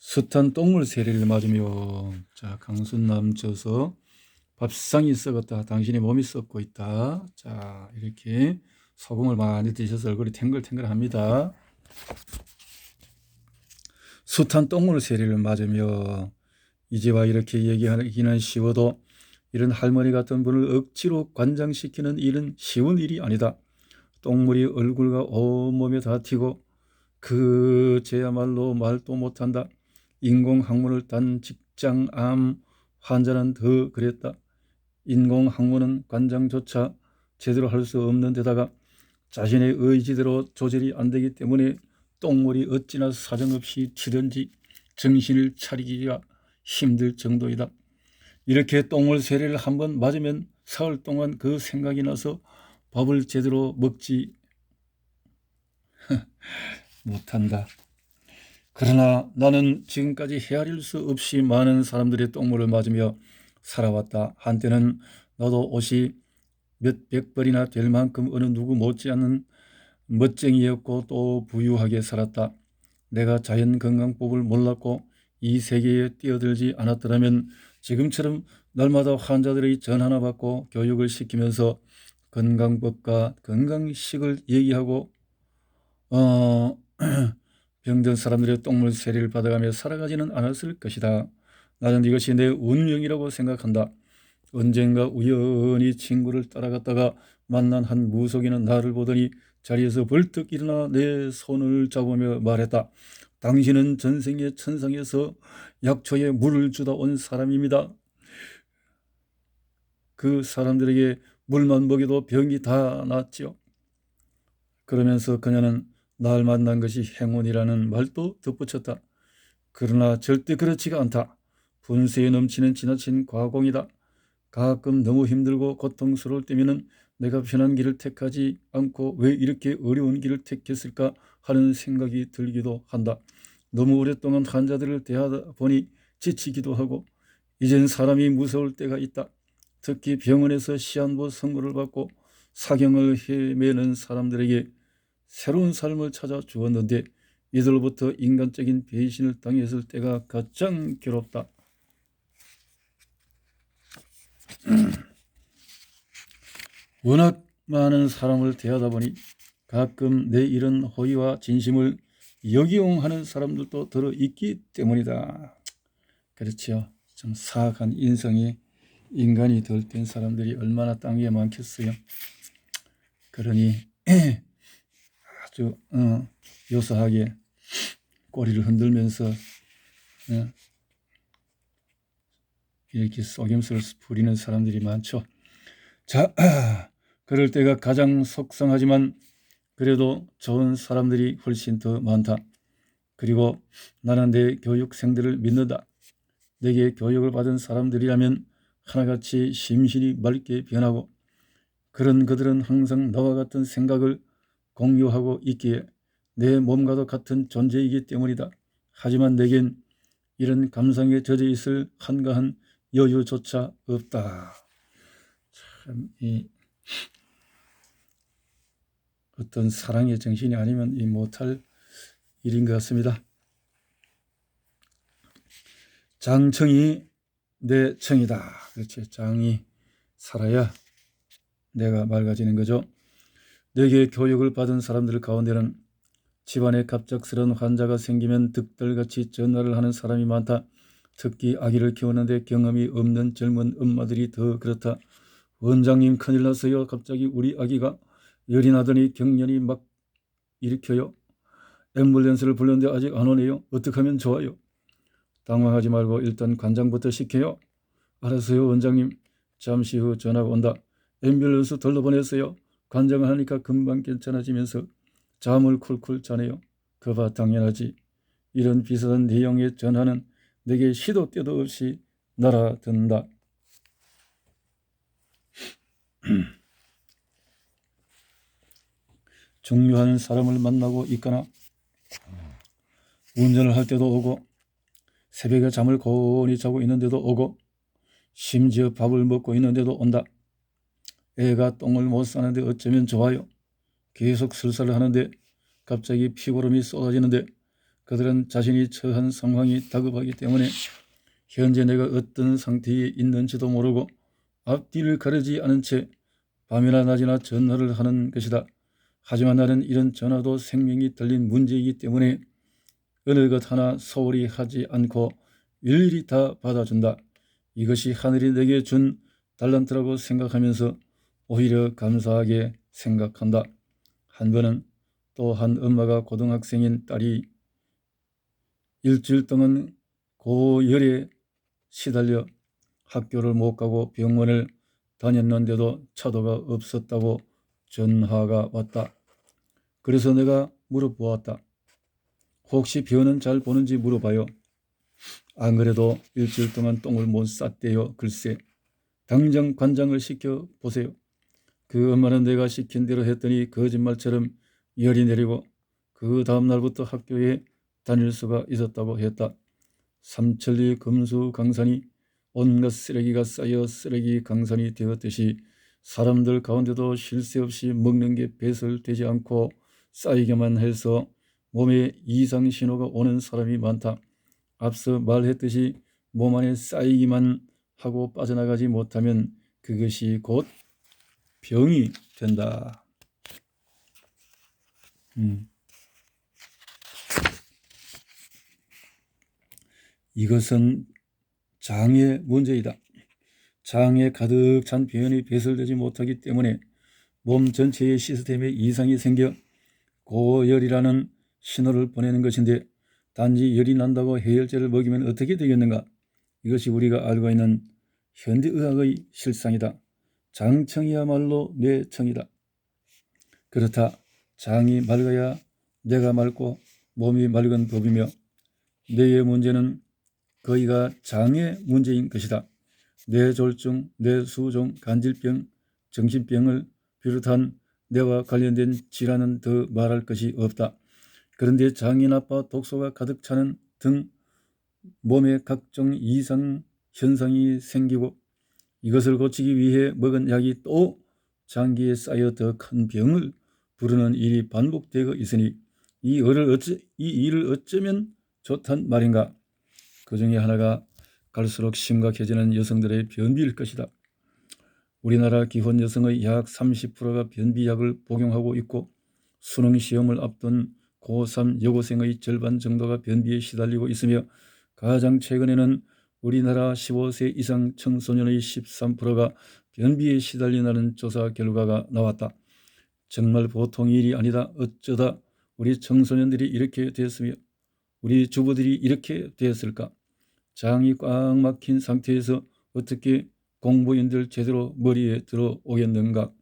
숱한 똥물 세례를 맞으며 자 강순 남쳐서 밥상이 썩었다. 당신의 몸이 썩고 있다. 자 이렇게 소금을 많이 드셔서 얼굴이 탱글탱글합니다. 숱한 똥물 세례를 맞으며 이제와 이렇게 얘기하기는 쉬워도 이런 할머니 같은 분을 억지로 관장시키는 일은 쉬운 일이 아니다. 똥물이 얼굴과 온몸에 다 튀고 쟤야말로 말도 못한다. 인공항문을 딴 직장암 환자는 더 그랬다. 인공항문은 관장조차 제대로 할 수 없는 데다가 자신의 의지대로 조절이 안 되기 때문에 똥물이 어찌나 사정없이 튀든지 정신을 차리기가 힘들 정도이다. 이렇게 똥물 세례를 한번 맞으면 사흘 동안 그 생각이 나서 밥을 제대로 먹지 못한다. 그러나 나는 지금까지 헤아릴 수 없이 많은 사람들의 똥물을 맞으며 살아왔다. 한때는 나도 옷이 몇백 벌이나 될 만큼 어느 누구 못지않은 멋쟁이였고 또 부유하게 살았다. 내가 자연건강법을 몰랐고 이 세계에 뛰어들지 않았더라면 지금처럼 날마다 환자들의 전화나 받고 교육을 시키면서 건강법과 건강식을 얘기하고 병든 사람들의 똥물 세례를 받아가며 살아가지는 않았을 것이다. 나는 이것이 내 운명이라고 생각한다. 언젠가 우연히 친구를 따라갔다가 만난 한 무속인은 나를 보더니 자리에서 벌떡 일어나 내 손을 잡으며 말했다. 당신은 전생에 천상에서 약초에 물을 주다 온 사람입니다. 그 사람들에게 물만 먹여도 병이 다 낫지요. 그러면서 그녀는 날 만난 것이 행운이라는 말도 덧붙였다. 그러나 절대 그렇지가 않다. 분수에 넘치는 지나친 과공이다. 가끔 너무 힘들고 고통스러울 때면은 내가 편한 길을 택하지 않고 왜 이렇게 어려운 길을 택했을까 하는 생각이 들기도 한다. 너무 오랫동안 환자들을 대하다 보니 지치기도 하고 이젠 사람이 무서울 때가 있다. 특히 병원에서 시한부 선고를 받고 사경을 헤매는 사람들에게 새로운 삶을 찾아 주었는데 이들로부터 인간적인 배신을 당했을 때가 가장 괴롭다. 워낙 많은 사람을 대하다 보니 가끔 내 이런 호의와 진심을 역이용하는 사람들도 들어있기 때문이다. 그렇죠. 좀 사악한 인성이 인간이 덜 된 사람들이 얼마나 땅 위에 많겠어요. 그러니 아주 요사하게 꼬리를 흔들면서 이렇게 속임수를 부리는 사람들이 많죠. 자, 그럴 때가 가장 속상하지만 그래도 좋은 사람들이 훨씬 더 많다. 그리고 나는 내 교육생들을 믿는다. 내게 교육을 받은 사람들이라면 하나같이 심신이 맑게 변하고 그런 그들은 항상 나와 같은 생각을 공유하고 있기에 내 몸과도 같은 존재이기 때문이다. 하지만 내겐 이런 감상에 젖어 있을 한가한 여유조차 없다. 참 어떤 사랑의 정신이 아니면 못할 일인 것 같습니다. 장청이 내 청이다. 그렇지. 장이 살아야 내가 맑아지는 거죠. 내게 교육을 받은 사람들 가운데는 집안에 갑작스런 환자가 생기면 득달같이 전화를 하는 사람이 많다. 특히 아기를 키우는데 경험이 없는 젊은 엄마들이 더 그렇다. 원장님 큰일 났어요. 갑자기 우리 아기가 열이 나더니 경련이 막 일으켜요. 앰뷸런스를 불렀는데 아직 안 오네요. 어떻게 하면 좋아요? 당황하지 말고 일단 관장부터 시켜요. 알았어요 원장님. 잠시 후 전화가 온다. 앰뷸런스 돌려보냈어요. 관장을 하니까 금방 괜찮아지면서 잠을 쿨쿨 자네요. 그봐 당연하지. 이런 비슷한 내용의 전화는 내게 시도 때도 없이 날아든다. 중요한 사람을 만나고 있거나 운전을 할 때도 오고 새벽에 잠을 고온히 자고 있는데도 오고 심지어 밥을 먹고 있는데도 온다. 애가 똥을 못 싸는데 어쩌면 좋아요. 계속 설사를 하는데 갑자기 피고름이 쏟아지는데 그들은 자신이 처한 상황이 다급하기 때문에 현재 내가 어떤 상태에 있는지도 모르고 앞뒤를 가르지 않은 채 밤이나 낮이나 전화를 하는 것이다. 하지만 나는 이런 전화도 생명이 달린 문제이기 때문에 어느 것 하나 소홀히 하지 않고 일일이 다 받아준다. 이것이 하늘이 내게 준 달란트라고 생각하면서 오히려 감사하게 생각한다. 한 번은 또 한 엄마가 고등학생인 딸이 일주일 동안 고열에 시달려 학교를 못 가고 병원을 다녔는데도 차도가 없었다고 전화가 왔다. 그래서 내가 물어보았다. 혹시 변은 잘 보는지 물어봐요. 안 그래도 일주일 동안 똥을 못 쌌대요. 글쎄, 당장 관장을 시켜 보세요. 그 엄마는 내가 시킨 대로 했더니 거짓말처럼 열이 내리고 그 다음 날부터 학교에 다닐 수가 있었다고 했다. 삼천리 금수강산이 온갖 쓰레기가 쌓여 쓰레기 강산이 되었듯이 사람들 가운데도 쉴 새 없이 먹는 게 배설되지 않고 쌓이기만 해서 몸에 이상 신호가 오는 사람이 많다. 앞서 말했듯이 몸 안에 쌓이기만 하고 빠져나가지 못하면 그것이 곧 병이 된다. 이것은 장의 문제이다. 장에 가득 찬 변이 배설되지 못하기 때문에 몸 전체의 시스템에 이상이 생겨 고열이라는 신호를 보내는 것인데 단지 열이 난다고 해열제를 먹이면 어떻게 되겠는가? 이것이 우리가 알고 있는 현대의학의 실상이다. 장청이야말로 뇌청이다. 그렇다. 장이 맑아야 뇌가 맑고 몸이 맑은 법이며 뇌의 문제는 거의가 장의 문제인 것이다. 뇌졸중, 뇌수종, 간질병, 정신병을 비롯한 뇌와 관련된 질환은 더 말할 것이 없다. 그런데 장이 나빠 독소가 가득 차는 등 몸에 각종 이상 현상이 생기고 이것을 고치기 위해 먹은 약이 또 장기에 쌓여 더 큰 병을 부르는 일이 반복되고 있으니 이 일을 어쩌면 좋단 말인가? 그 중에 하나가 갈수록 심각해지는 여성들의 변비일 것이다. 우리나라 기혼 여성의 약 30%가 변비약을 복용하고 있고 수능 시험을 앞둔 고3 여고생의 절반 정도가 변비에 시달리고 있으며 가장 최근에는 우리나라 15세 이상 청소년의 13%가 변비에 시달린다는 조사 결과가 나왔다. 정말 보통 일이 아니다. 어쩌다 우리 청소년들이 이렇게 됐으며 우리 주부들이 이렇게 되었을까? 장이 꽉 막힌 상태에서 어떻게 공부인들 제대로 머리에 들어오겠는가?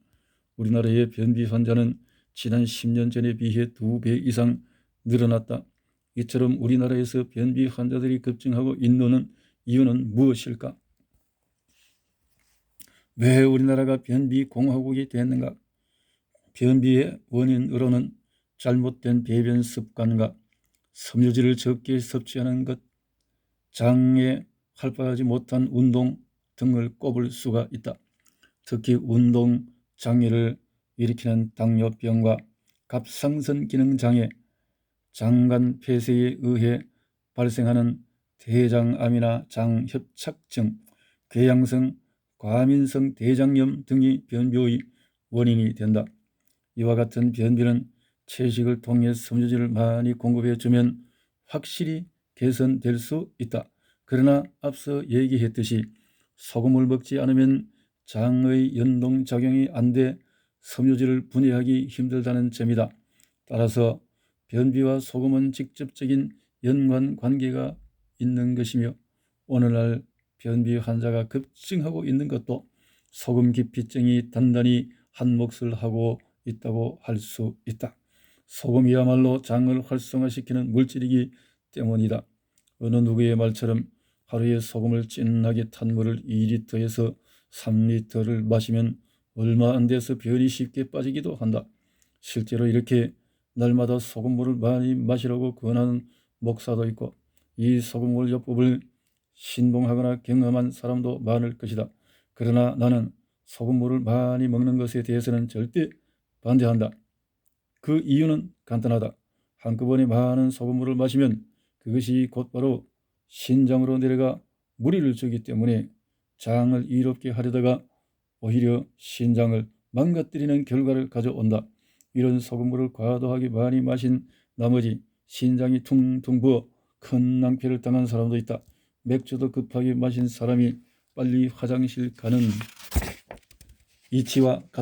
우리나라의 변비 환자는 지난 10년 전에 비해 2배 이상 늘어났다. 이처럼 우리나라에서 변비 환자들이 급증하고 있는 이유는 무엇일까? 왜 우리나라가 변비 공화국이 됐는가? 변비의 원인으로는 잘못된 배변 습관과 섬유질을 적게 섭취하는 것, 장에 활발하지 못한 운동 등을 꼽을 수가 있다. 특히 운동 장애를 일으키는 당뇨병과 갑상선 기능 장애, 장간 폐쇄에 의해 발생하는 대장암이나 장협착증, 궤양성, 과민성 대장염 등이 변비의 원인이 된다. 이와 같은 변비는 채식을 통해 섬유질을 많이 공급해주면 확실히 개선될 수 있다. 그러나 앞서 얘기했듯이 소금을 먹지 않으면 장의 연동작용이 안 돼 섬유질을 분해하기 힘들다는 점이다. 따라서 변비와 소금은 직접적인 연관관계가 있는 것이며 오늘날 변비 환자가 급증하고 있는 것도 소금 기피증이 단단히 한 몫을 하고 있다고 할 수 있다. 소금이야말로 장을 활성화시키는 물질이기 때문이다. 어느 누구의 말처럼 하루에 소금을 진하게 탄 물을 2리터에서 3리터를 마시면 얼마 안 돼서 변이 쉽게 빠지기도 한다. 실제로 이렇게 날마다 소금물을 많이 마시라고 권하는 목사도 있고 이 소금물 요법을 신봉하거나 경험한 사람도 많을 것이다. 그러나 나는 소금물을 많이 먹는 것에 대해서는 절대 반대한다. 그 이유는 간단하다. 한꺼번에 많은 소금물을 마시면 그것이 곧바로 신장으로 내려가 무리를 주기 때문에 장을 이롭게 하려다가 오히려 신장을 망가뜨리는 결과를 가져온다. 이런 소금물을 과도하게 많이 마신 나머지 신장이 퉁퉁 부어 큰 낭패를 당한 사람도 있다. 맥주도 급하게 마신 사람이 빨리 화장실 가는 이치와 같다.